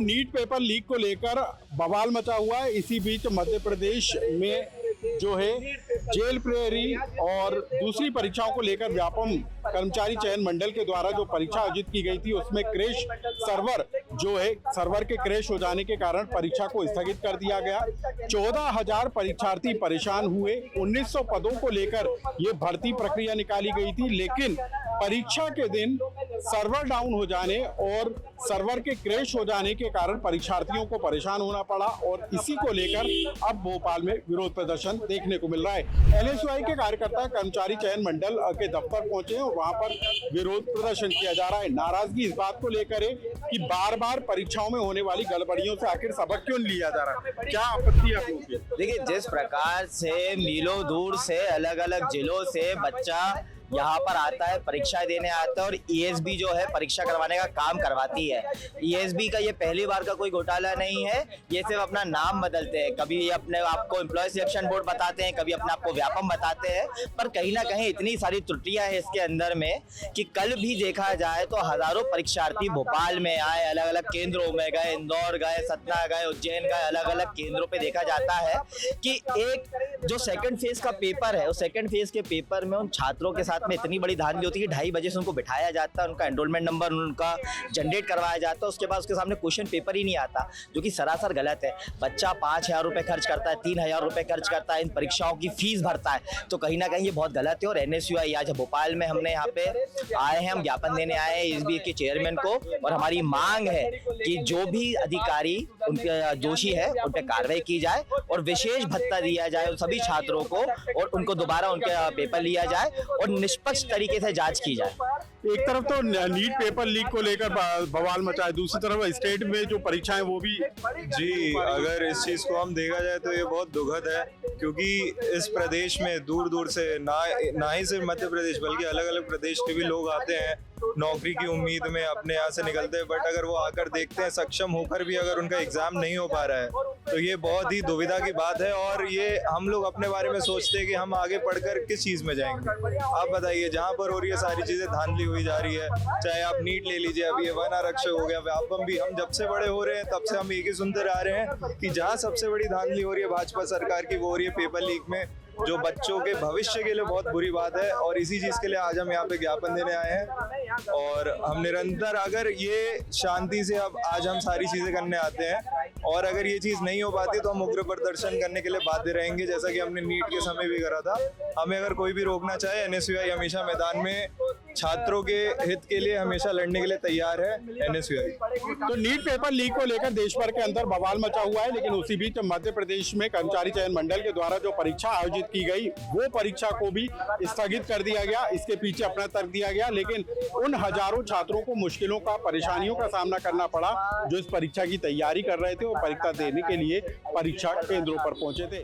NEET paper leak को लेकर बवाल मचा हुआ है। इसी बीच मध्य प्रदेश में जो है जेल प्रहरी और दूसरी परीक्षाओं को लेकर व्यापम कर्मचारी चयन मंडल के द्वारा जो परीक्षा आयोजित की गई थी उसमें क्रैश सर्वर के क्रैश हो जाने के कारण परीक्षा को स्थगित कर दिया गया। 14,000 परीक्षार्थी परेशान हुए। 1900 पदों को लेकर ये भर्ती प्रक्रिया निकाली गई थी, लेकिन परीक्षा के दिन सर्वर डाउन हो जाने और सर्वर के क्रैश हो जाने के कारण परीक्षार्थियों को परेशान होना पड़ा और इसी को लेकर अब भोपाल में विरोध प्रदर्शन देखने को मिल रहा है। एनएसयूआई के कार्यकर्ता कर्मचारी चयन मंडल के दफ्तर पहुंचे हैं और वहां पर विरोध प्रदर्शन किया जा रहा है। नाराजगी इस बात को लेकर है कि बार बार परीक्षाओं में होने वाली गड़बड़ियों से आखिर सबक क्यों लिया जा रहा है, क्या आपत्ति है? देखिए, जिस प्रकार से मीलों दूर से अलग अलग जिलों से बच्चा यहाँ पर आता है, परीक्षा देने आता है और ईएसबी जो है परीक्षा करवाने का काम करवाती है। ईएसबी का ये पहली बार का कोई घोटाला नहीं है, ये सिर्फ अपना नाम बदलते हैं। कभी ये अपने आपको एम्प्लॉय सिलेक्शन बोर्ड बताते हैं, कभी अपने आपको व्यापम बताते हैं, पर कहीं ना कहीं इतनी सारी त्रुटियां हैं इसके अंदर में कि कल भी देखा जाए तो हजारों परीक्षार्थी भोपाल में आए, अलग अलग केंद्रों में गए, इंदौर गए, सतना गए, उज्जैन गए, अलग अलग केंद्रों पे देखा जाता है कि एक जो सेकंड फेज का पेपर है, उस सेकंड फेज के पेपर में उन छात्रों के साथ में इतनी बड़ी धांधली होती है कि 2:30 बजे से उनको बिठाया जाता है, उनका एनरोलमेंट नंबर उनका जनरेट करवाया जाता है, उसके बाद उसके सामने क्वेश्चन पेपर ही नहीं आता, जो कि सरासर गलत है। बच्चा 5,000 रुपए खर्च करता है, 3,000 रुपए खर्च करता है, इन परीक्षाओं की फीस भरता है, तो कहीं ना कहीं ये बहुत गलत है। और एनएसयूआई आज भोपाल में हमने यहाँ पे आए हैं, हम ज्ञापन देने आए हैं ईएसबी के चेयरमैन को, और हमारी मांग है कि जो भी अधिकारी उनके दोषी है उन पर कार्रवाई की जाए और विशेष भत्ता दिया जाए उन सभी छात्रों को, और उनको दोबारा उनका पेपर लिया जाए और निष्पक्ष तरीके से जांच की जाए। एक तरफ तो नीट पेपर लीक को लेकर बवाल मचा है, दूसरी तरफ स्टेट में जो परीक्षाएं वो भी। जी, अगर इस चीज को हम देखा जाए तो ये बहुत दुखद है, क्योंकि इस प्रदेश में दूर दूर से ना ही सिर्फ मध्य प्रदेश बल्कि अलग अलग प्रदेश के भी लोग आते हैं नौकरी की उम्मीद में, अपने यहाँ से निकलते हैं, बट अगर वो आकर देखते हैं सक्षम होकर भी अगर उनका एग्जाम नहीं हो पा रहा है तो ये बहुत ही दुविधा की बात है। और ये हम लोग अपने बारे में सोचते हैं कि हम आगे पढ़कर किस चीज में जाएंगे। आप बताइए, जहाँ पर हो रही है सारी चीजें धांधली हुई जा रही है, चाहे आप नीट ले लीजिए, अभी ये वन आरक्षक हो गया, व्यापम भी, हम जब से बड़े हो रहे हैं तब से हम एक ही सुनते आ रहे हैं कि जहाँ सबसे बड़ी धांधली हो रही है भाजपा सरकार की, वो हो रही है पेपर लीक में, जो बच्चों के भविष्य के लिए बहुत बुरी बात है। और इसी चीज के लिए आज हम यहाँ पे ज्ञापन देने आए हैं और हम निरंतर, अगर ये शांति से अब आज हम सारी चीजें करने आते हैं और अगर ये चीज नहीं हो पाती तो हम उग्र प्रदर्शन करने के लिए बाध्य रहेंगे, जैसा कि हमने नीट के समय भी करा था। हमें अगर कोई भी रोकना चाहे, एनएसयूआई हमेशा मैदान में छात्रों के हित के लिए हमेशा लड़ने के लिए तैयार है। एनएसयूआई तो नीट पेपर लीक को लेकर देश भर के अंदर बवाल मचा हुआ है, लेकिन उसी बीच मध्य प्रदेश में कर्मचारी चयन मंडल के द्वारा जो परीक्षा आयोजित की गई वो परीक्षा को भी स्थगित कर दिया गया। इसके पीछे अपना तर्क दिया गया, लेकिन उन हजारों छात्रों को मुश्किलों का, परेशानियों का सामना करना पड़ा जो इस परीक्षा की तैयारी कर रहे थे और परीक्षा देने के लिए परीक्षा केंद्रों पर पहुंचे थे।